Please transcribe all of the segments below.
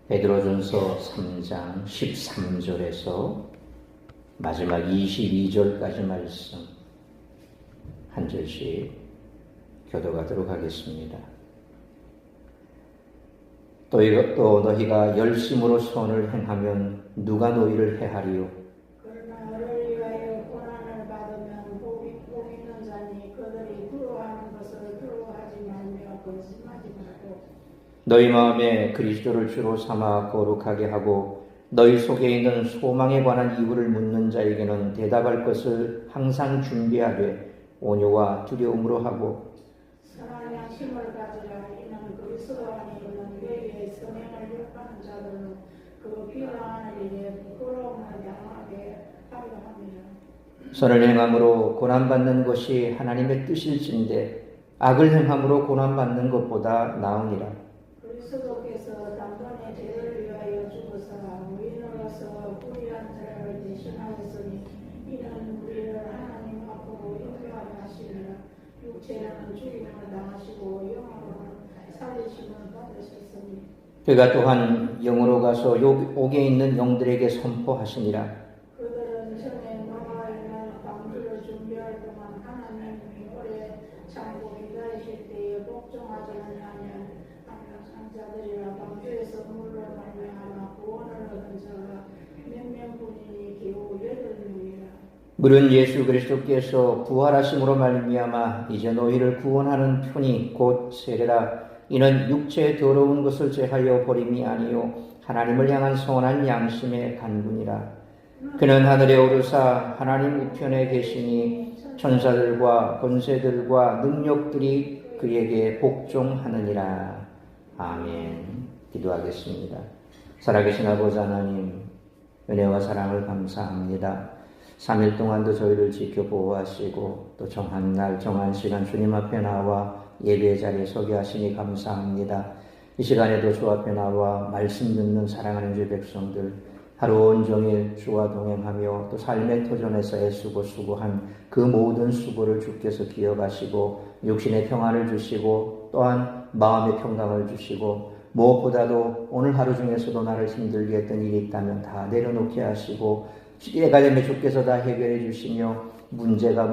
베드로전서 3장 13절에서 마지막 22절까지 말씀 한 절씩 교독하도록 하겠습니다. 또 너희가 열심으로 선을 행하면 누가 너희를 해하리요? 그러나 너를 위하여 고난을 받으면 복 있는 자니 그들이 두려워하는 것을 두려워하지 말며 근심하지 말고 너희 마음에 그리스도를 주로 삼아 거룩하게 하고 너희 속에 있는 소망에 관한 이유를 묻는 자에게는 대답할 것을 항상 준비하되 온유와 두려움으로 하고 선한 양심을 가지라. 이는 그리스도 안에 있는 너희의 선행을 욕하는 자들은 그 비난하는 일에 부끄러움을 당하게 하려 함이라. 선을 행함으로 고난받는 것이 하나님의 뜻일진데 악을 행함으로 고난받는 것보다 나으니라. 그리스도께서 단번에 죄를 위하여 죽으사 의인으로서 불의한 자를 대신하였으니 이는 우리를 하나님 앞으로 인도하게 하시리라. 육체는 죽임을 당하시고 영으로는 살리심을 받으셨으니 그가 또한 영으로 가서 옥에 있는 영들에게 선포하시니라. 그들은 전에 노아가 있는 방주를 준비할 동안 하나님이 오래 참고 기다리실 때에 복종하지 아니하면 자들이라. 방주에서 물로 말미암아 구원을 얻은 자가 몇 명뿐이니 겨우 8명이라. 물은 예수 그리스도께서 부활하심으로 말미암아 이제 너희를 구원하는 편이 곧 세례라. 이는 육체의 더러운 것을 제하여 버림이 아니요 하나님을 향한 선한 양심의 간군이라. 그는 하늘에 오르사 하나님 우편에 계시니 천사들과 권세들과 능력들이 그에게 복종하느니라. 아멘. 기도하겠습니다. 살아계신 아버지 하나님, 은혜와 사랑을 감사합니다. 3일 동안도 저희를 지켜 보호하시고 또 정한 날 정한 시간 주님 앞에 나와 예배의 자리에 서게 하시니 감사합니다. 이 시간에도 주 앞에 나와 말씀 듣는 사랑하는 주의 백성들 하루 온종일 주와 동행하며 또 삶의 터전에서 애쓰고 수고한 그 모든 수고를 주께서 기억하시고 육신의 평안을 주시고 또한 마음의 평강을 주시고 무엇보다도 오늘 하루 중에서도 나를 힘들게 했던 일이 있다면 다 내려놓게 하시고 때가 되면 주께서 다 해결해 주시며 문제가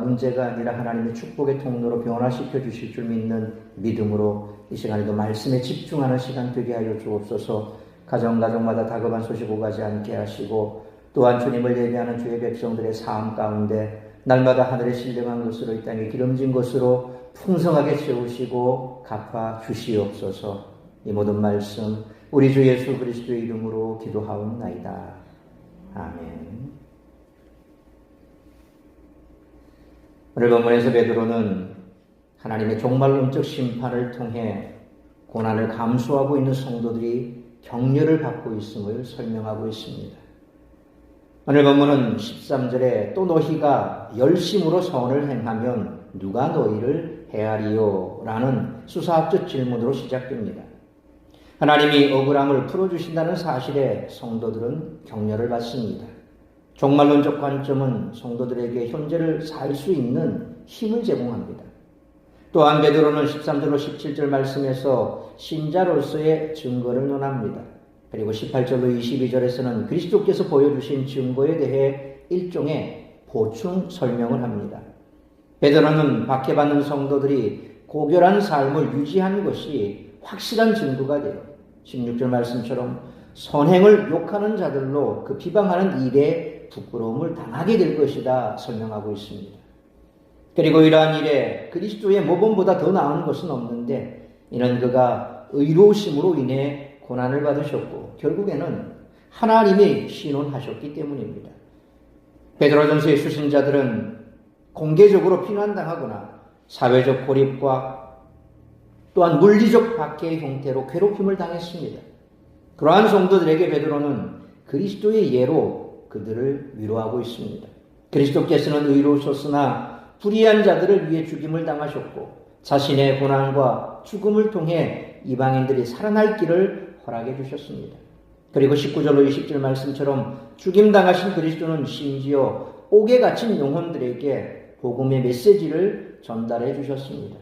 아니라 하나님의 축복의 통로로 변화시켜 주실 줄 믿는 믿음으로 이 시간에도 말씀에 집중하는 시간 되게 하여 주옵소서. 가정마다 다급한 소식 오가지 않게 하시고 또한 주님을 예배하는 주의 백성들의 삶 가운데 날마다 하늘에 신령한 것으로 이 땅에 기름진 것으로 풍성하게 채우시고 갚아 주시옵소서. 이 모든 말씀 우리 주 예수 그리스도의 이름으로 기도하옵나이다. 아멘. 오늘 본문에서 베드로는 하나님의 종말론적 심판을 통해 고난을 감수하고 있는 성도들이 격려를 받고 있음을 설명하고 있습니다. 오늘 본문은 13절에 또 너희가 열심으로 선을 행하면 누가 너희를 해하리요? 라는 수사학적 질문으로 시작됩니다. 하나님이 억울함을 풀어주신다는 사실에 성도들은 격려를 받습니다. 종말론적 관점은 성도들에게 현재를 살 수 있는 힘을 제공합니다. 또한 베드로는 13절로 17절 말씀에서 신자로서의 증거를 논합니다. 그리고 18절로 22절에서는 그리스도께서 보여주신 증거에 대해 일종의 보충 설명을 합니다. 베드로는 박해받는 성도들이 고결한 삶을 유지하는 것이 확실한 증거가 되어 16절 말씀처럼 선행을 욕하는 자들로 그 비방하는 일에 부끄러움을 당하게 될 것이다 설명하고 있습니다. 그리고 이러한 일에 그리스도의 모범보다 더 나은 것은 없는데 이는 그가 의로우심으로 인해 고난을 받으셨고 결국에는 하나님이 신원하셨기 때문입니다. 베드로전서의 수신자들은 공개적으로 비난당하거나 사회적 고립과 또한 물리적 박해의 형태로 괴롭힘을 당했습니다. 그러한 성도들에게 베드로는 그리스도의 예로 그들을 위로하고 있습니다. 그리스도께서는 의로우셨으나 불의한 자들을 위해 죽임을 당하셨고 자신의 고난과 죽음을 통해 이방인들이 살아날 길을 허락해 주셨습니다. 그리고 19절로 20절 말씀처럼 죽임당하신 그리스도는 심지어 옥에 갇힌 영혼들에게 복음의 메시지를 전달해 주셨습니다.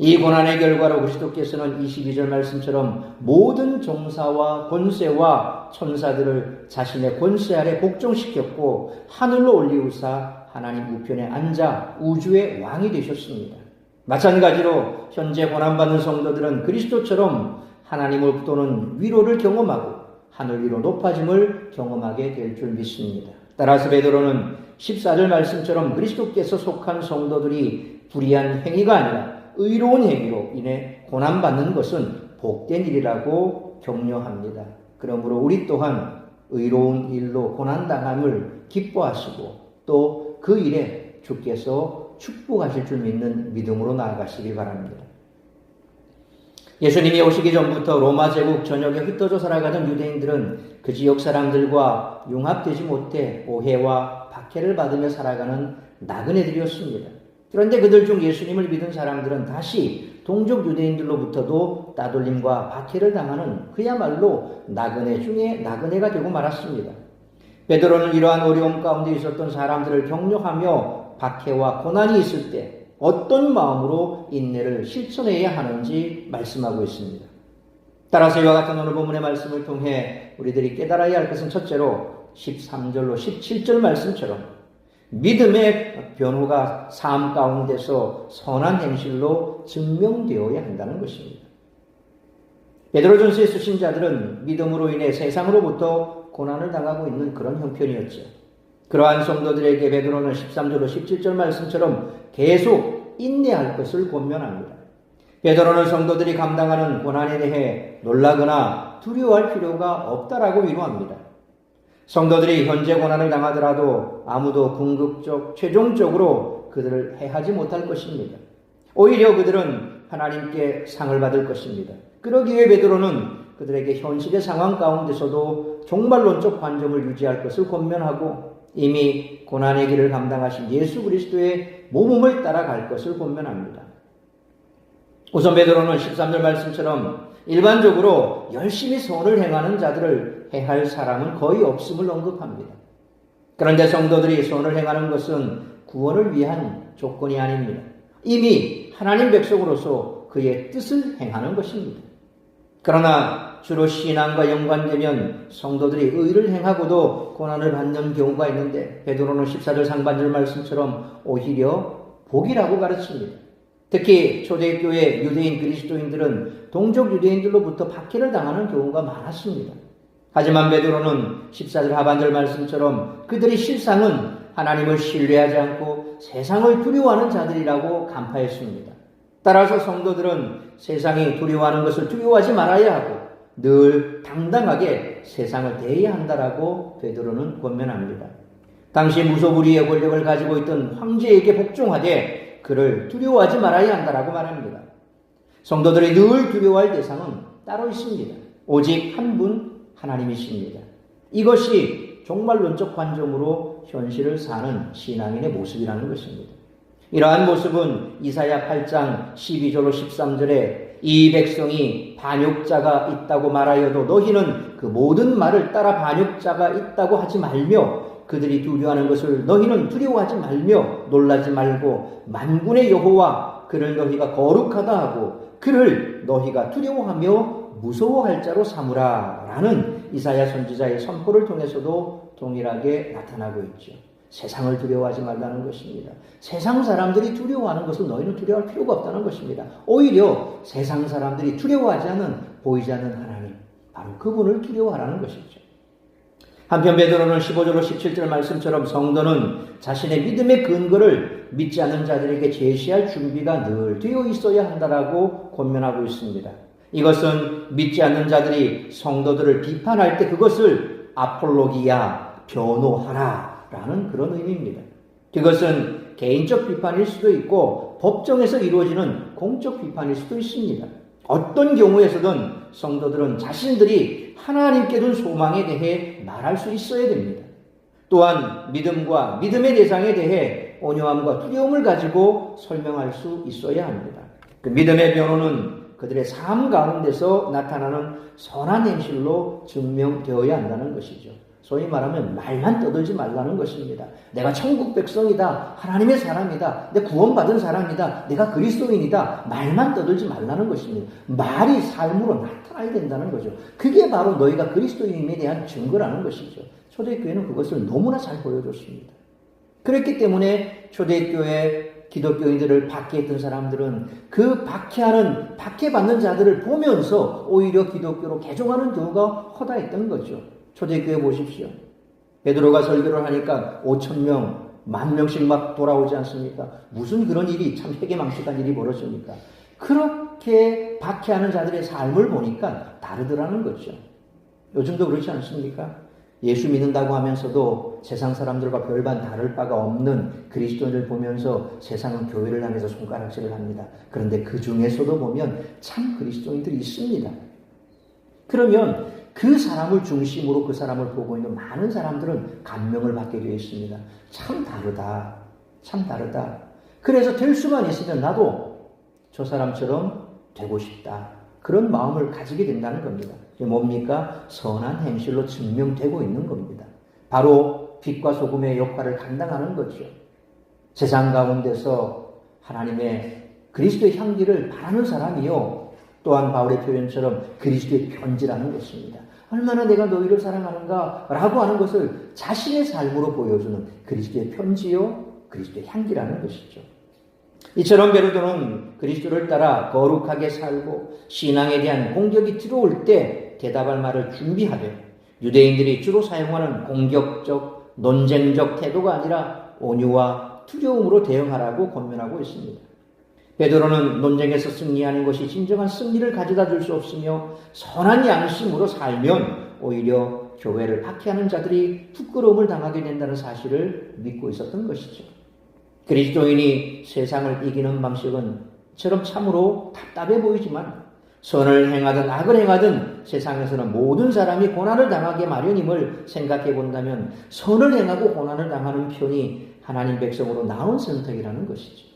이 고난의 결과로 그리스도께서는 22절 말씀처럼 모든 종사와 권세와 천사들을 자신의 권세 아래 복종시켰고 하늘로 올리우사 하나님 우편에 앉아 우주의 왕이 되셨습니다. 마찬가지로 현재 고난받는 성도들은 그리스도처럼 하나님을 또는 위로를 경험하고 하늘 위로 높아짐을 경험하게 될 줄 믿습니다. 따라서 베드로는 14절 말씀처럼 그리스도께서 속한 성도들이 불의한 행위가 아니라 의로운 행위로 인해 고난받는 것은 복된 일이라고 격려합니다. 그러므로 우리 또한 의로운 일로 고난당함을 기뻐하시고 또 그 일에 주께서 축복하실 줄 믿는 믿음으로 나아가시기 바랍니다. 예수님이 오시기 전부터 로마 제국 전역에 흩어져 살아가던 유대인들은 그 지역 사람들과 융합되지 못해 오해와 박해를 받으며 살아가는 나그네들이었습니다. 그런데 그들 중 예수님을 믿은 사람들은 다시 동족 유대인들로부터도 따돌림과 박해를 당하는 그야말로 나그네 중에 나그네가 되고 말았습니다. 베드로는 이러한 어려움 가운데 있었던 사람들을 격려하며 박해와 고난이 있을 때 어떤 마음으로 인내를 실천해야 하는지 말씀하고 있습니다. 따라서 이와 같은 오늘 본문의 말씀을 통해 우리들이 깨달아야 할 것은 첫째로 13절로 17절 말씀처럼 믿음의 변호가 삶 가운데서 선한 행실로 증명되어야 한다는 것입니다. 베드로전서에 쓰신 자들은 믿음으로 인해 세상으로부터 고난을 당하고 있는 그런 형편이었죠. 그러한 성도들에게 베드로는 13절로 17절 말씀처럼 계속 인내할 것을 권면합니다. 베드로는 성도들이 감당하는 고난에 대해 놀라거나 두려워할 필요가 없다라고 위로합니다. 성도들이 현재 고난을 당하더라도 아무도 궁극적, 최종적으로 그들을 해하지 못할 것입니다. 오히려 그들은 하나님께 상을 받을 것입니다. 그러기 위해 베드로는 그들에게 현실의 상황 가운데서도 종말론적 관점을 유지할 것을 권면하고 이미 고난의 길을 감당하신 예수 그리스도의 모범을 따라갈 것을 권면합니다. 우선 베드로는 13절 말씀처럼 일반적으로 열심히 선을 행하는 자들을 해할 사람은 거의 없음을 언급합니다. 그런데 성도들이 선을 행하는 것은 구원을 위한 조건이 아닙니다. 이미 하나님 백성으로서 그의 뜻을 행하는 것입니다. 그러나 주로 신앙과 연관되면 성도들이 의를 행하고도 고난을 받는 경우가 있는데 베드로는 14절 상반절 말씀처럼 오히려 복이라고 가르칩니다. 특히 초대교회 유대인 그리스도인들은 동족 유대인들로부터 박해를 당하는 경우가 많았습니다. 하지만 베드로는 14절 하반절 말씀처럼 그들이 실상은 하나님을 신뢰하지 않고 세상을 두려워하는 자들이라고 간파했습니다. 따라서 성도들은 세상이 두려워하는 것을 두려워하지 말아야 하고 늘 당당하게 세상을 대해야 한다라고 베드로는 권면합니다. 당시 무소불위의 권력을 가지고 있던 황제에게 복종하되 그를 두려워하지 말아야 한다라고 말합니다. 성도들이 늘 두려워할 대상은 따로 있습니다. 오직 한 분 하나님이십니다. 이것이 종말론적 관점으로 현실을 사는 신앙인의 모습이라는 것입니다. 이러한 모습은 이사야 8장 12절로 13절에 이 백성이 반역자가 있다고 말하여도 너희는 그 모든 말을 따라 반역자가 있다고 하지 말며 그들이 두려워하는 것을 너희는 두려워하지 말며 놀라지 말고 만군의 여호와 그를 너희가 거룩하다 하고 그를 너희가 두려워하며 무서워할 자로 삼으라 라는 이사야 선지자의 선포를 통해서도 동일하게 나타나고 있죠. 세상을 두려워하지 말라는 것입니다. 세상 사람들이 두려워하는 것을 너희는 두려워할 필요가 없다는 것입니다. 오히려 세상 사람들이 두려워하지 않는 보이지 않는 하나님, 바로 그분을 두려워하라는 것이죠. 한편 베드로는 15절로 17절 말씀처럼 성도는 자신의 믿음의 근거를 믿지 않는 자들에게 제시할 준비가 늘 되어 있어야 한다라고 권면하고 있습니다. 이것은 믿지 않는 자들이 성도들을 비판할 때 그것을 아폴로기야, 변호하라 라는 그런 의미입니다. 그것은 개인적 비판일 수도 있고 법정에서 이루어지는 공적 비판일 수도 있습니다. 어떤 경우에서든 성도들은 자신들이 하나님께 둔 소망에 대해 말할 수 있어야 됩니다. 또한 믿음과 믿음의 대상에 대해 온유함과 두려움을 가지고 설명할 수 있어야 합니다. 그 믿음의 변호는 그들의 삶 가운데서 나타나는 선한 행실로 증명되어야 한다는 것이죠. 소위 말하면 말만 떠들지 말라는 것입니다. 내가 천국 백성이다. 하나님의 사람이다. 내가 구원받은 사람이다. 내가 그리스도인이다. 말만 떠들지 말라는 것입니다. 말이 삶으로 나타나야 된다는 거죠. 그게 바로 너희가 그리스도인에 대한 증거라는 것이죠. 초대교회는 그것을 너무나 잘 보여줬습니다. 그렇기 때문에 초대교회 기독교인들을 박해했던 사람들은 그 박해받는 자들을 보면서 오히려 기독교로 개종하는 경우가 허다했던 거죠. 초대교회 보십시오. 베드로가 설교를 하니까 5,000명, 10,000명씩 막 돌아오지 않습니까? 무슨 그런 일이 참 회개망측한 일이 벌어집니까? 그렇게 박해하는 자들의 삶을 보니까 다르더라는 거죠. 요즘도 그렇지 않습니까? 예수 믿는다고 하면서도 세상 사람들과 별반 다를 바가 없는 그리스도인을 보면서 세상은 교회를 향해서 손가락질을 합니다. 그런데 그 중에서도 보면 참 그리스도인들이 있습니다. 그러면 그 사람을 중심으로 그 사람을 보고 있는 많은 사람들은 감명을 받게 되어 있습니다. 참 다르다. 참 다르다. 그래서 될 수만 있으면 나도 저 사람처럼 되고 싶다. 그런 마음을 가지게 된다는 겁니다. 이게 뭡니까? 선한 행실로 증명되고 있는 겁니다. 바로 빛과 소금의 역할을 감당하는 거죠. 세상 가운데서 하나님의 그리스도의 향기를 바라는 사람이요. 또한 바울의 표현처럼 그리스도의 편지라는 것입니다. 얼마나 내가 너희를 사랑하는가 라고 하는 것을 자신의 삶으로 보여주는 그리스도의 편지요. 그리스도의 향기라는 것이죠. 이처럼 베드로는 그리스도를 따라 거룩하게 살고 신앙에 대한 공격이 들어올 때 대답할 말을 준비하되 유대인들이 주로 사용하는 공격적, 논쟁적 태도가 아니라 온유와 두려움으로 대응하라고 권면하고 있습니다. 베드로는 논쟁에서 승리하는 것이 진정한 승리를 가져다 줄 수 없으며 선한 양심으로 살면 오히려 교회를 박해하는 자들이 부끄러움을 당하게 된다는 사실을 믿고 있었던 것이죠. 그리스도인이 세상을 이기는 방식은 처럼 참으로 답답해 보이지만 선을 행하든 악을 행하든 세상에서는 모든 사람이 고난을 당하게 마련임을 생각해 본다면 선을 행하고 고난을 당하는 편이 하나님 백성으로 나온 선택이라는 것이죠.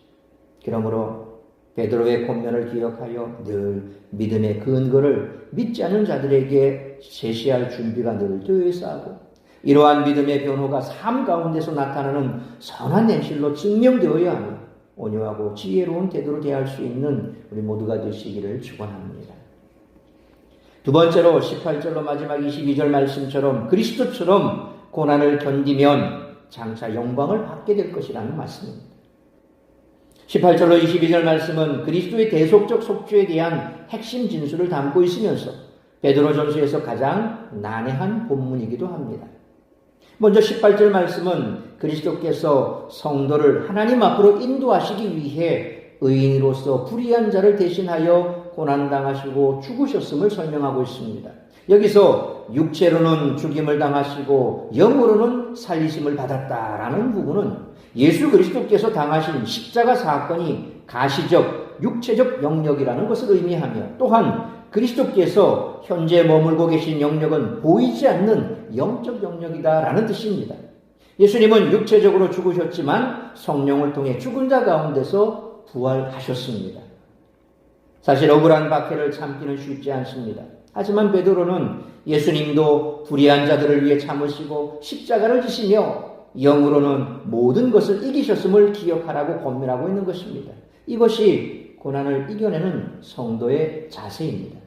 그러므로 베드로의 권면을 기억하여 늘 믿음의 근거를 믿지 않는 자들에게 제시할 준비가 늘 되어 있어야 하고 이러한 믿음의 변호가 삶 가운데서 나타나는 선한 행실로 증명되어야 하며 온유하고 지혜로운 태도로 대할 수 있는 우리 모두가 되시기를 축원합니다. 두 번째로 18절로 마지막 22절 말씀처럼 그리스도처럼 고난을 견디면 장차 영광을 받게 될 것이라는 말씀입니다. 18절로 22절 말씀은 그리스도의 대속적 속죄에 대한 핵심 진술을 담고 있으면서 베드로전서에서 가장 난해한 본문이기도 합니다. 먼저 18절 말씀은 그리스도께서 성도를 하나님 앞으로 인도하시기 위해 의인으로서 불의한 자를 대신하여 고난당하시고 죽으셨음을 설명하고 있습니다. 여기서 육체로는 죽임을 당하시고 영으로는 살리심을 받았다라는 부분은 예수 그리스도께서 당하신 십자가 사건이 가시적, 육체적 영역이라는 것을 의미하며 또한 그리스도께서 현재 머물고 계신 영역은 보이지 않는 영적 영역이다라는 뜻입니다. 예수님은 육체적으로 죽으셨지만 성령을 통해 죽은 자 가운데서 부활하셨습니다. 사실 억울한 박해를 참기는 쉽지 않습니다. 하지만 베드로는 예수님도 불의한 자들을 위해 참으시고 십자가를 지시며 영으로는 모든 것을 이기셨음을 기억하라고 권면하고 있는 것입니다. 이것이 고난을 이겨내는 성도의 자세입니다.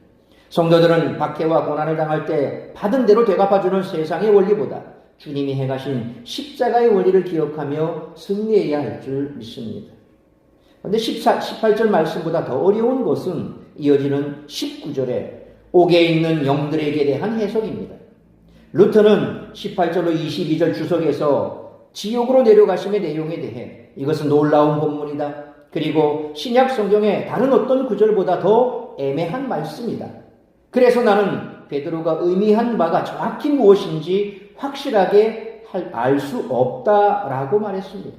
성도들은 박해와 고난을 당할 때 받은 대로 되갚아주는 세상의 원리보다 주님이 행하신 십자가의 원리를 기억하며 승리해야 할 줄 믿습니다. 그런데 18절 말씀보다 더 어려운 것은 이어지는 19절에 옥에 있는 영들에게 대한 해석입니다. 루터는 18절로 22절 주석에서 지옥으로 내려가심의 내용에 대해 이것은 놀라운 본문이다. 그리고 신약 성경의 다른 어떤 구절보다 더 애매한 말씀이다. 그래서 나는 베드로가 의미한 바가 정확히 무엇인지 확실하게 알 수 없다라고 말했습니다.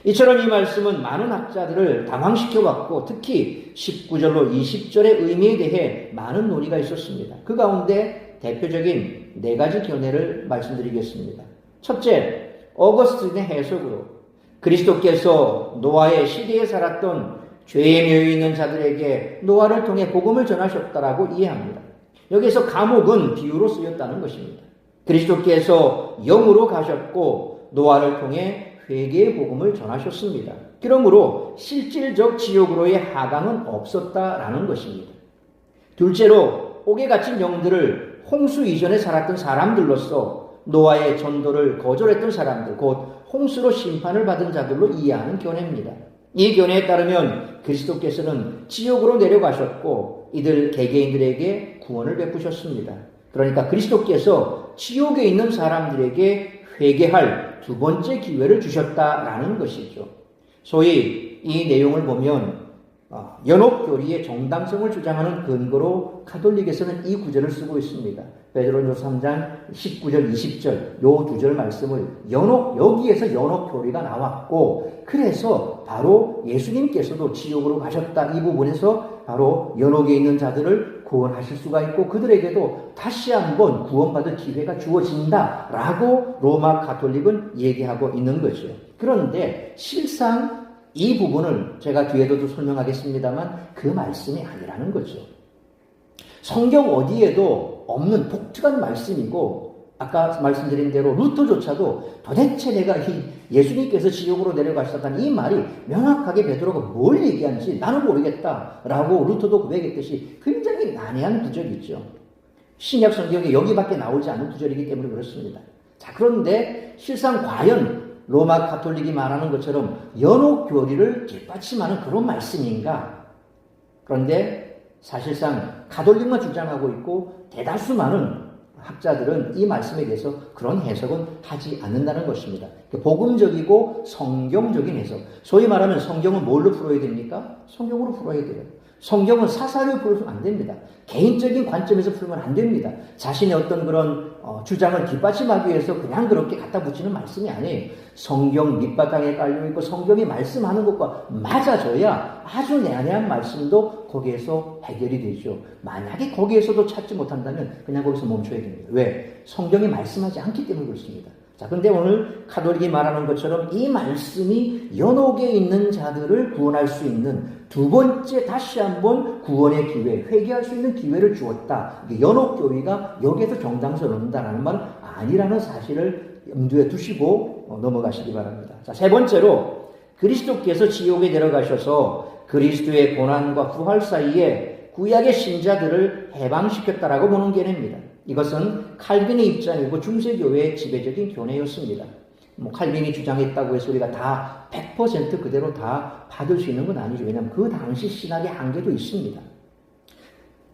이처럼 이 말씀은 많은 학자들을 당황시켜왔고 특히 19절로 20절의 의미에 대해 많은 논의가 있었습니다. 그 가운데 대표적인 4가지 견해를 말씀드리겠습니다. 첫째, 어거스틴의 해석으로 그리스도께서 노아의 시대에 살았던 죄에 매여 있는 자들에게 노아를 통해 복음을 전하셨다라고 이해합니다. 여기서 감옥은 비유로 쓰였다는 것입니다. 그리스도께서 영으로 가셨고 노아를 통해 회개의 복음을 전하셨습니다. 그러므로 실질적 지옥으로의 하강은 없었다라는 것입니다. 둘째로 옥에 갇힌 영들을 홍수 이전에 살았던 사람들로서 노아의 전도를 거절했던 사람들, 곧 홍수로 심판을 받은 자들로 이해하는 견해입니다. 이 견해에 따르면 그리스도께서는 지옥으로 내려가셨고 이들 개개인들에게 구원을 베푸셨습니다. 그러니까 그리스도께서 지옥에 있는 사람들에게 회개할 두 번째 기회를 주셨다라는 것이죠. 소위 이 내용을 보면 연옥교리의 정당성을 주장하는 근거로 가톨릭에서는 이 구절을 쓰고 있습니다. 베드로전서 3장 19절 20절 요 두 절 말씀을 여기에서 연옥교리가 나왔고 그래서 바로 예수님께서도 지옥으로 가셨다 이 부분에서 바로 연옥에 있는 자들을 구원하실 수가 있고 그들에게도 다시 한번 구원받을 기회가 주어진다라고 로마 가톨릭은 얘기하고 있는 거죠. 그런데 실상 이 부분을 제가 뒤에도 설명하겠습니다만 그 말씀이 아니라는 거죠. 성경 어디에도 없는 독특한 말씀이고 아까 말씀드린 대로 루터조차도 도대체 내가 예수님께서 지옥으로 내려가셨다는 이 말이 명확하게 베드로가 뭘 얘기하는지 나는 모르겠다라고 루터도 고백했듯이 굉장히 난해한 구절이죠. 신약 성경에 여기밖에 나오지 않는 구절이기 때문에 그렇습니다. 자, 그런데 실상 과연 로마 가톨릭이 말하는 것처럼 연옥교리를 뒷받침하는 그런 말씀인가? 그런데 사실상 가톨릭만 주장하고 있고 대다수 많은 학자들은 이 말씀에 대해서 그런 해석은 하지 않는다는 것입니다. 복음적이고 성경적인 해석. 소위 말하면 성경은 뭘로 풀어야 됩니까? 성경으로 풀어야 돼요. 성경은 사사로 풀면 안 됩니다. 개인적인 관점에서 풀면 안 됩니다. 자신의 어떤 그런 주장을 뒷받침하기 위해서 그냥 그렇게 갖다 붙이는 말씀이 아니에요. 성경 밑바탕에 깔려있고 성경이 말씀하는 것과 맞아져야 아주 난해한 말씀도 거기에서 해결이 되죠. 만약에 거기에서도 찾지 못한다면 그냥 거기서 멈춰야 됩니다. 왜? 성경이 말씀하지 않기 때문에 그렇습니다. 자, 근데 오늘 가톨릭이 말하는 것처럼 이 말씀이 연옥에 있는 자들을 구원할 수 있는 두 번째 다시 한번 구원의 기회, 회개할 수 있는 기회를 주었다. 연옥교리가 여기에서 정당성을 얻는다는 말은 아니라는 사실을 염두에 두시고 넘어가시기 바랍니다. 자, 세 번째로 그리스도께서 지옥에 내려가셔서 그리스도의 고난과 부활 사이에 구약의 신자들을 해방시켰다라고 보는 견해입니다. 이것은 칼빈의 입장이고 중세교회의 지배적인 견해였습니다. 칼빈이 주장했다고 해서 우리가 다 100% 그대로 다 받을 수 있는 건 아니죠. 왜냐하면 그 당시 신학의 한계도 있습니다.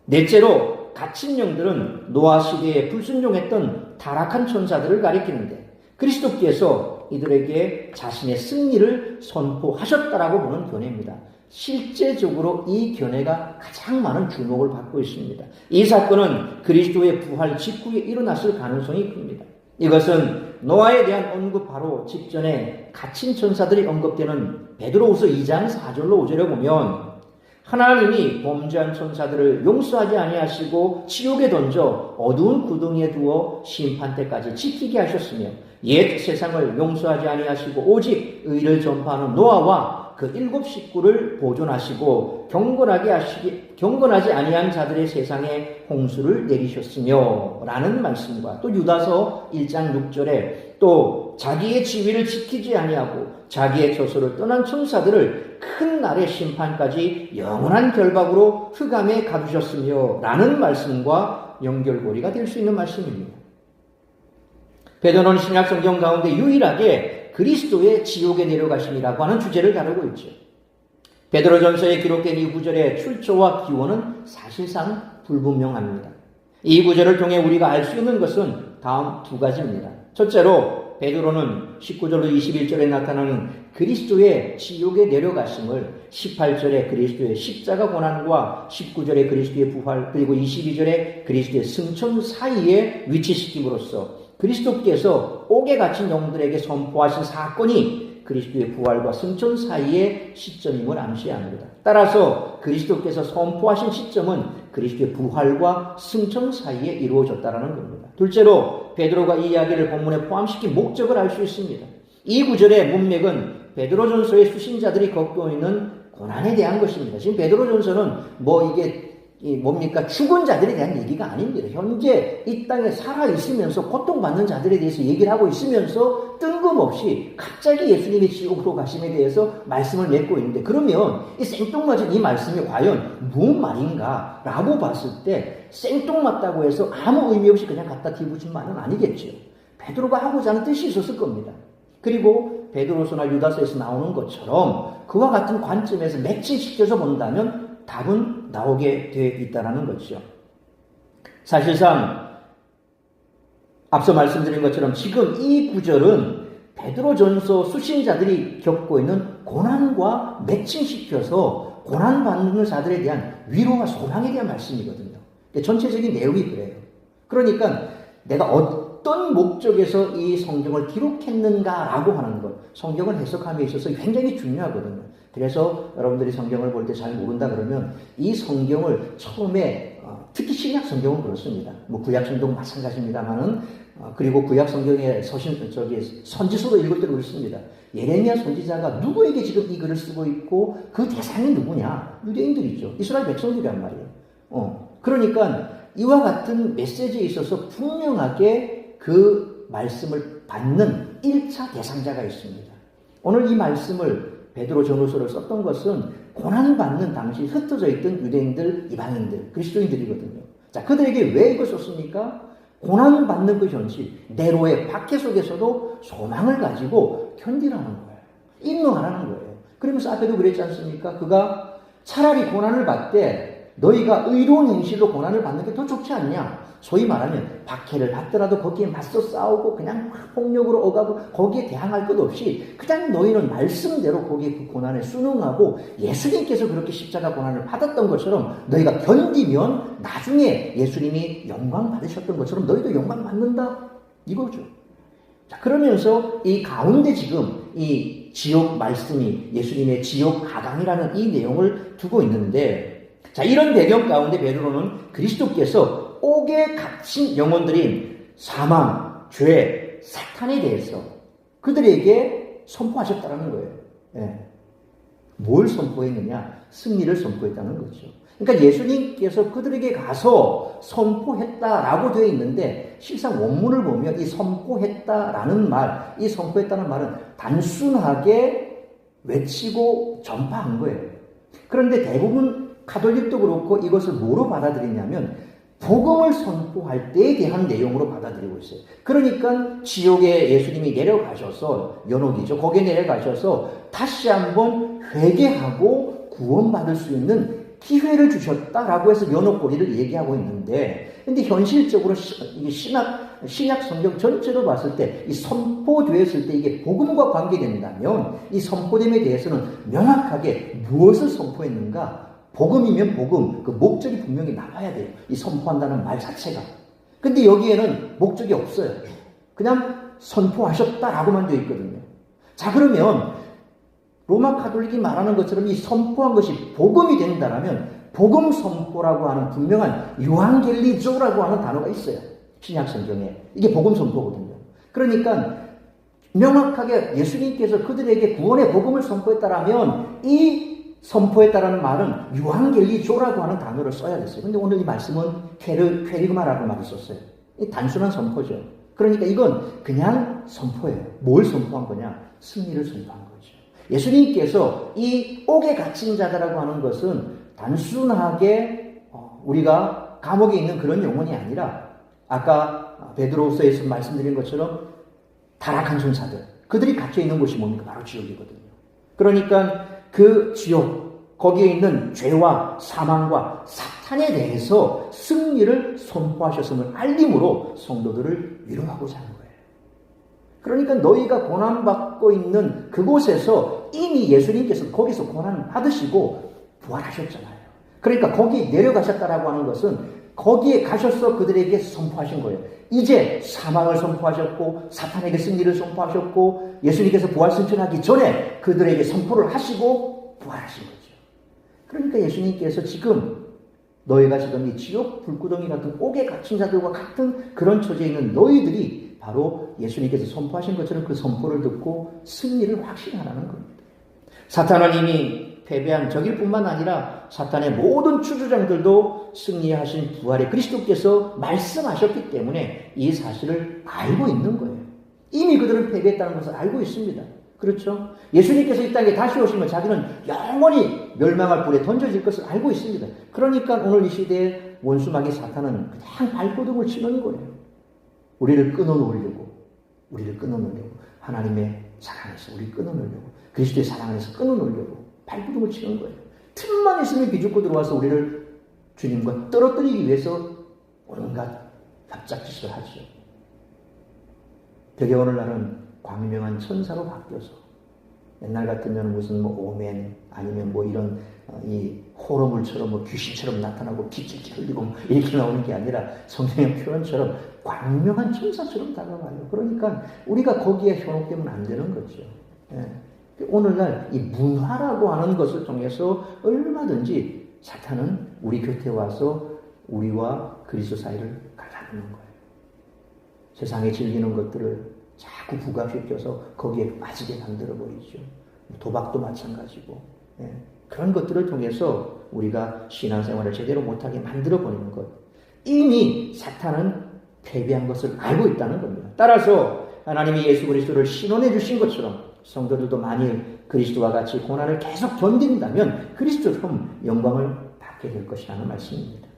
넷째로 갇힌 영들은 노아 시대에 불순종했던 타락한 천사들을 가리키는데 그리스도께서 이들에게 자신의 승리를 선포하셨다라고 보는 견해입니다. 실제적으로 이 견해가 가장 많은 주목을 받고 있습니다. 이 사건은 그리스도의 부활 직후에 일어났을 가능성이 큽니다. 이것은 노아에 대한 언급 바로 직전에 갇힌 천사들이 언급되는 베드로후서 2장 4절로 5절에 보면 하나님이 범죄한 천사들을 용서하지 아니하시고 지옥에 던져 어두운 구덩이에 두어 심판 때까지 지키게 하셨으며 옛 세상을 용서하지 아니하시고 오직 의를 전파하는 노아와 그 7 식구를 보존하시고 경건하지 아니한 자들의 세상에 홍수를 내리셨으며 라는 말씀과 또 유다서 1장 6절에 또 자기의 지위를 지키지 아니하고 자기의 처소를 떠난 천사들을 큰 날의 심판까지 영원한 결박으로 흑암에 가두셨으며 라는 말씀과 연결고리가 될 수 있는 말씀입니다. 베드로는 신약 성경 가운데 유일하게 그리스도의 지옥에 내려가심이라고 하는 주제를 다루고 있죠. 베드로전서에 기록된 이 구절의 출처와 기원은 사실상 불분명합니다. 이 구절을 통해 우리가 알 수 있는 것은 다음 두 가지입니다. 첫째로 베드로는 19절로 21절에 나타나는 그리스도의 지옥에 내려가심을 18절에 그리스도의 십자가 고난과 19절에 그리스도의 부활 그리고 22절에 그리스도의 승천 사이에 위치시킴으로써 그리스도께서 옥에 갇힌 영들에게 선포하신 사건이 그리스도의 부활과 승천 사이의 시점임을 암시합니다. 따라서 그리스도께서 선포하신 시점은 그리스도의 부활과 승천 사이에 이루어졌다는 겁니다. 둘째로 베드로가 이 이야기를 본문에 포함시킨 목적을 알 수 있습니다. 이 구절의 문맥은 베드로전서의 수신자들이 겪고 있는 고난에 대한 것입니다. 지금 베드로전서는 이게 뭡니까? 죽은 자들에 대한 얘기가 아닙니다. 현재 이 땅에 살아있으면서 고통받는 자들에 대해서 얘기를 하고 있으면서 뜬금없이 갑자기 예수님이 지옥으로 가심에 대해서 말씀을 맺고 있는데, 그러면 이 생뚱맞은 이 말씀이 과연 무슨 말인가 라고 봤을 때 생뚱맞다고 해서 아무 의미 없이 그냥 갖다 뒤붙인 말은 아니겠죠. 베드로가 하고자 하는 뜻이 있었을 겁니다. 그리고 베드로서나 유다서에서 나오는 것처럼 그와 같은 관점에서 매칭시켜서 본다면 답은 나오게 되어 있다는 것이죠. 사실상 앞서 말씀드린 것처럼 지금 이 구절은 베드로전서 수신자들이 겪고 있는 고난과 매칭시켜서 고난받는 자들에 대한 위로와 소망에 대한 말씀이거든요. 전체적인 내용이 그래요. 그러니까 내가 어떤 목적에서 이 성경을 기록했는가라고 하는 것, 성경을 해석함에 있어서 굉장히 중요하거든요. 그래서 여러분들이 성경을 볼 때 잘 모른다 그러면 이 성경을 처음에 특히 신약 성경은 그렇습니다. 뭐 구약 성경도 마찬가지입니다만은 그리고 구약 성경의 선지서도 읽을 때도 그렇습니다. 예레미야 선지자가 누구에게 지금 이 글을 쓰고 있고 그 대상이 누구냐? 유대인들이죠. 이스라엘 백성들이란 말이에요. 그러니까 이와 같은 메시지에 있어서 분명하게 그 말씀을 받는 1차 대상자가 있습니다. 오늘 이 말씀을 베드로 전후서를 썼던 것은 고난받는 당시 흩어져 있던 유대인들, 이방인들, 그리스도인들이거든요. 자, 그들에게 왜 이걸 썼습니까? 고난받는 그 현실, 네로의 박해 속에서도 소망을 가지고 견디라는 거예요. 인내하라는 거예요. 그러면서 앞에도 그랬지 않습니까? 그가 차라리 고난을 받되 너희가 의로운 행실로 고난을 받는 게 더 좋지 않냐? 소위 말하면 박해를 받더라도 거기에 맞서 싸우고 그냥 폭력으로 억하고 거기에 대항할 것 없이 그냥 너희는 말씀대로 거기에 그 고난에 순응하고 예수님께서 그렇게 십자가 고난을 받았던 것처럼 너희가 견디면 나중에 예수님이 영광 받으셨던 것처럼 너희도 영광 받는다? 이거죠. 자, 그러면서 이 가운데 지금 이 지옥 말씀이 예수님의 지옥 하강이라는 이 내용을 두고 있는데, 자, 이런 배경 가운데 베드로는 그리스도께서 옥에 갇힌 영혼들인 사망, 죄, 사탄에 대해서 그들에게 선포하셨다는 거예요. 예. 뭘 선포했느냐? 승리를 선포했다는 거죠. 그러니까 예수님께서 그들에게 가서 선포했다라고 되어 있는데 실상 원문을 보면 이 선포했다라는 말, 이 선포했다는 말은 단순하게 외치고 전파한 거예요. 그런데 대부분 가톨릭도 그렇고 이것을 뭐로 받아들이냐면 복음을 선포할 때에 대한 내용으로 받아들이고 있어요. 그러니까 지옥에 예수님이 내려가셔서, 연옥이죠. 거기에 내려가셔서 다시 한번 회개하고 구원받을 수 있는 기회를 주셨다라고 해서 연옥고리를 얘기하고 있는데, 근데 현실적으로 신약 성경 전체로 봤을 때 이 선포되었을 때 이게 복음과 관계된다면 이 선포됨에 대해서는 명확하게 무엇을 선포했는가? 복음이면 복음, 그 목적이 분명히 나와야 돼요. 이 선포한다는 말 자체가. 근데 여기에는 목적이 없어요. 그냥 선포하셨다라고만 되어 있거든요. 자, 그러면 로마 가톨릭이 말하는 것처럼 이 선포한 것이 복음이 된다면 복음 선포라고 하는 분명한 유앙겔리조라고 하는 단어가 있어요. 신약 성경에. 이게 복음 선포거든요. 그러니까 명확하게 예수님께서 그들에게 구원의 복음을 선포했다라면 이 선포했다라는 말은 유앙겔리조라고 하는 단어를 써야 됐어요. 근데 오늘 이 말씀은 퀘리그마라고 말을 썼어요. 이 단순한 선포죠. 그러니까 이건 그냥 선포예요. 뭘 선포한 거냐? 승리를 선포한 거죠. 예수님께서 이 옥에 갇힌 자들이라고 하는 것은 단순하게 우리가 감옥에 있는 그런 영혼이 아니라 아까 베드로후서에서 말씀드린 것처럼 타락한 천사들, 그들이 갇혀 있는 곳이 뭡니까? 바로 지옥이거든요. 그러니까 그 지옥, 거기에 있는 죄와 사망과 사탄에 대해서 승리를 선포하셨음을 알림으로 성도들을 위로하고자 하는 거예요. 그러니까 너희가 고난받고 있는 그곳에서 이미 예수님께서 거기서 고난을 받으시고 부활하셨잖아요. 그러니까 거기에 내려가셨다라고 하는 것은 거기에 가셔서 그들에게 선포하신 거예요. 이제 사망을 선포하셨고 사탄에게 승리를 선포하셨고 예수님께서 부활 승천하기 전에 그들에게 선포를 하시고 부활하신 거죠. 그러니까 예수님께서 지금 너희가 지금 이 지옥 불구덩이 같은 옥에 갇힌 자들과 같은 그런 처지에 있는 너희들이 바로 예수님께서 선포하신 것처럼 그 선포를 듣고 승리를 확신하라는 겁니다. 사탄은 이미 패배한 적일 뿐만 아니라 사탄의 모든 추주장들도 승리하신 부활의 그리스도께서 말씀하셨기 때문에 이 사실을 알고 있는 거예요. 이미 그들은 패배했다는 것을 알고 있습니다. 그렇죠? 예수님께서 이 땅에 다시 오시면 자기는 영원히 멸망할 불에 던져질 것을 알고 있습니다. 그러니까 오늘 이 시대에 원수마귀 사탄은 그냥 발버둥을 치는 거예요. 우리를 끊어놓으려고, 하나님의 사랑에서 우리 끊어놓으려고, 그리스도의 사랑 안에서 끊어놓으려고 발버둥을 치는 거예요. 틈만 있으면 비집고 들어와서 우리를 주님과 떨어뜨리기 위해서 온갖 협작짓을 하죠. 되게 오늘날은 광명한 천사로 바뀌어서 옛날 같으면 무슨 오멘 아니면 이런 이 호러물처럼 귀신처럼 나타나고 피 흘리고 이렇게 나오는 게 아니라 성경의 표현처럼 광명한 천사처럼 다가와요. 그러니까 우리가 거기에 현혹되면 안 되는 거죠. 오늘날 이 문화라고 하는 것을 통해서 얼마든지 사탄은 우리 곁에 와서 우리와 그리스도 사이를 갈라놓는 거예요. 세상에 즐기는 것들을 자꾸 부각시켜서 거기에 빠지게 만들어버리죠. 도박도 마찬가지고 그런 것들을 통해서 우리가 신앙생활을 제대로 못하게 만들어버리는 것. 이미 사탄은 패배한 것을 알고 있다는 겁니다. 따라서 하나님이 예수 그리스도를 신원해 주신 것처럼 성도들도 만일 그리스도와 같이 고난을 계속 견딘다면 그리스도처럼 영광을 받게 될 것이라는 말씀입니다.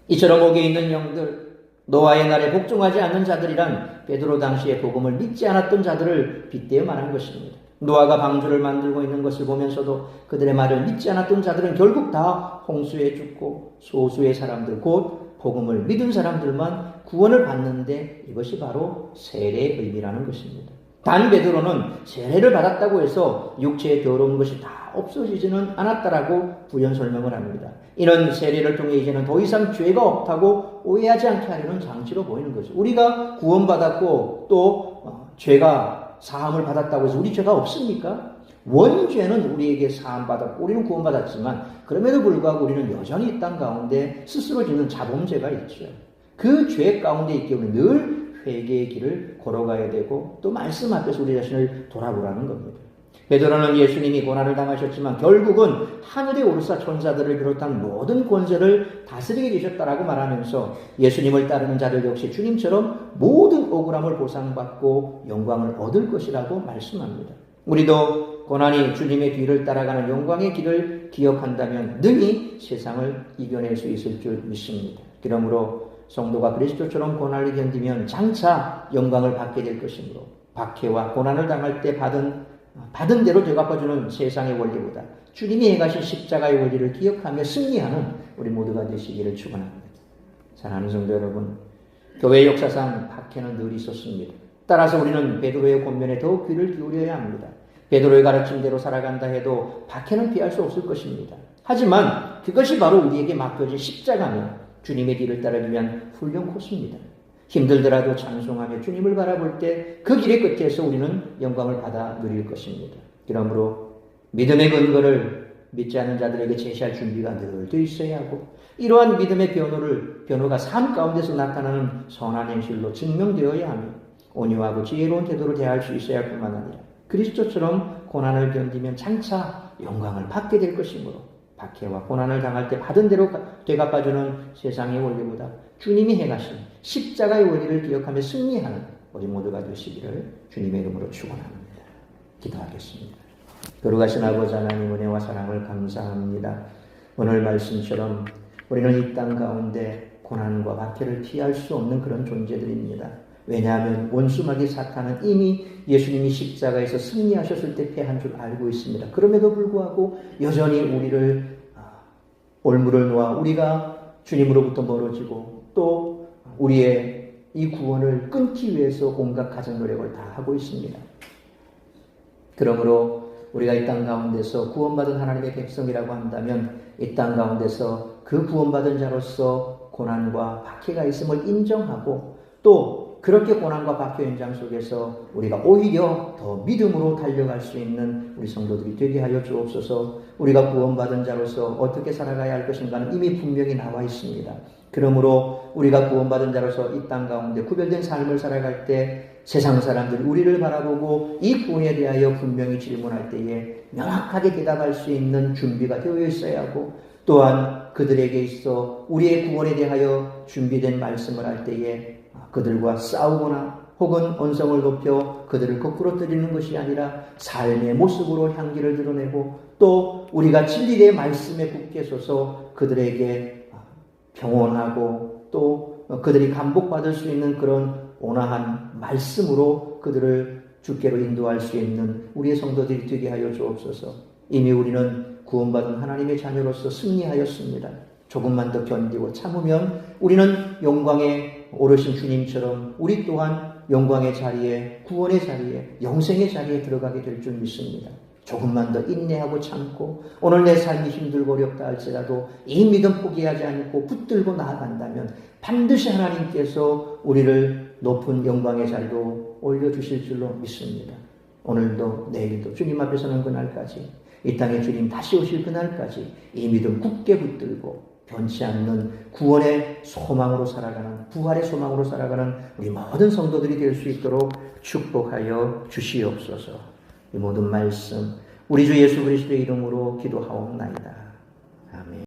이처럼 옥에 있는 영들, 노아의 날에 복종하지 않는 자들이란 베드로 당시에 복음을 믿지 않았던 자들을 빗대어 말한 것입니다. 노아가 방주를 만들고 있는 것을 보면서도 그들의 말을 믿지 않았던 자들은 결국 다 홍수에 죽고 소수의 사람들, 곧 복음을 믿은 사람들만 구원을 받는데 이것이 바로 세례의 의미라는 것입니다. 단 베드로는 세례를 받았다고 해서 육체에 더러운 것이 다 없어지지는 않았다라고 부연 설명을 합니다. 이는 세례를 통해 이제는 더 이상 죄가 없다고 오해하지 않게 하려는 장치로 보이는 거죠. 우리가 구원받았고 또 죄가 사함을 받았다고 해서 우리 죄가 없습니까? 원죄는 우리에게 사함받았고 우리는 구원받았지만 그럼에도 불구하고 우리는 여전히 이 땅 가운데 스스로 짓는 자범죄가 있죠. 그 죄 가운데 있기 때문에 늘 회개의 길을 걸어가야 되고 또 말씀 앞에서 우리 자신을 돌아보라는 겁니다. 베드로는 예수님이 고난을 당하셨지만 결국은 하늘에 오르사 천사들을 비롯한 모든 권세를 다스리게 되셨다라고 말하면서 예수님을 따르는 자들 역시 주님처럼 모든 억울함을 보상받고 영광을 얻을 것이라고 말씀합니다. 우리도 고난이 주님의 뒤를 따라가는 영광의 길을 기억한다면 능히 세상을 이겨낼 수 있을 줄 믿습니다. 그러므로 성도가 그리스도처럼 고난을 견디면 장차 영광을 받게 될 것이므로 박해와 고난을 당할 때 받은 대로 되갚아주는 세상의 원리보다 주님이 행하신 십자가의 원리를 기억하며 승리하는 우리 모두가 되시기를 축원합니다. 사랑하는 성도 여러분, 교회 역사상 박해는 늘 있었습니다. 따라서 우리는 베드로의 권면에 더욱 귀를 기울여야 합니다. 베드로의 가르침대로 살아간다 해도 박해는 피할 수 없을 것입니다. 하지만 그것이 바로 우리에게 맡겨진 십자가며 주님의 길을 따르기 위한 훈련 코스입니다. 힘들더라도 찬송하며 주님을 바라볼 때 그 길의 끝에서 우리는 영광을 받아 누릴 것입니다. 그러므로 믿음의 근거를 믿지 않는 자들에게 제시할 준비가 늘 돼 있어야 하고 이러한 믿음의 변호가 삶 가운데서 나타나는 선한 행실로 증명되어야 하며 온유하고 지혜로운 태도로 대할 수 있어야 할 뿐만 아니라 그리스도처럼 고난을 견디면 장차 영광을 받게 될 것이므로 박해와 고난을 당할 때 받은 대로 되갚아주는 세상의 원리보다 주님이 행하신 십자가의 원리를 기억하며 승리하는 우리 모두가 되시기를 주님의 이름으로 축원합니다. 기도하겠습니다. 거룩하신 아버지 하나님 은혜와 사랑을 감사합니다. 오늘 말씀처럼 우리는 이 땅 가운데 고난과 박해를 피할 수 없는 그런 존재들입니다. 왜냐하면 원수마귀 사탄은 이미 예수님이 십자가에서 승리하셨을 때 패한 줄 알고 있습니다. 그럼에도 불구하고 여전히 우리를 올무를 놓아 우리가 주님으로부터 멀어지고 또 우리의 이 구원을 끊기 위해서 온갖 가정 노력을 다 하고 있습니다. 그러므로 우리가 이 땅 가운데서 구원받은 하나님의 백성이라고 한다면 이 땅 가운데서 그 구원받은 자로서 고난과 박해가 있음을 인정하고 또 그렇게 고난과 박해 현장 속에서 우리가 오히려 더 믿음으로 달려갈 수 있는 우리 성도들이 되게 하여 주옵소서. 우리가 구원받은 자로서 어떻게 살아가야 할 것인가는 이미 분명히 나와 있습니다. 그러므로 우리가 구원받은 자로서 이 땅 가운데 구별된 삶을 살아갈 때 세상 사람들이 우리를 바라보고 이 구원에 대하여 분명히 질문할 때에 명확하게 대답할 수 있는 준비가 되어 있어야 하고, 또한 그들에게 있어 우리의 구원에 대하여 준비된 말씀을 할 때에 그들과 싸우거나 혹은 언성을 높여 그들을 거꾸로 때리는 것이 아니라 삶의 모습으로 향기를 드러내고, 또 우리가 진리의 말씀에 굳게 서서 그들에게 평온하고 또 그들이 감복받을 수 있는 그런 온화한 말씀으로 그들을 주께로 인도할 수 있는 우리의 성도들이 되게 하여 주옵소서. 이미 우리는 구원받은 하나님의 자녀로서 승리하였습니다. 조금만 더 견디고 참으면 우리는 영광에 오르신 주님처럼 우리 또한 영광의 자리에, 구원의 자리에, 영생의 자리에 들어가게 될 줄 믿습니다. 조금만 더 인내하고 참고 오늘 내 삶이 힘들고 어렵다 할지라도 이 믿음 포기하지 않고 붙들고 나아간다면 반드시 하나님께서 우리를 높은 영광의 자리로 올려주실 줄로 믿습니다. 오늘도 내일도 주님 앞에 서는 그날까지, 이 땅에 주님 다시 오실 그날까지 이 믿음 굳게 붙들고 변치 않는 구원의 소망으로 살아가는, 부활의 소망으로 살아가는 우리 모든 성도들이 될 수 있도록 축복하여 주시옵소서. 이 모든 말씀 우리 주 예수 그리스도의 이름으로 기도하옵나이다.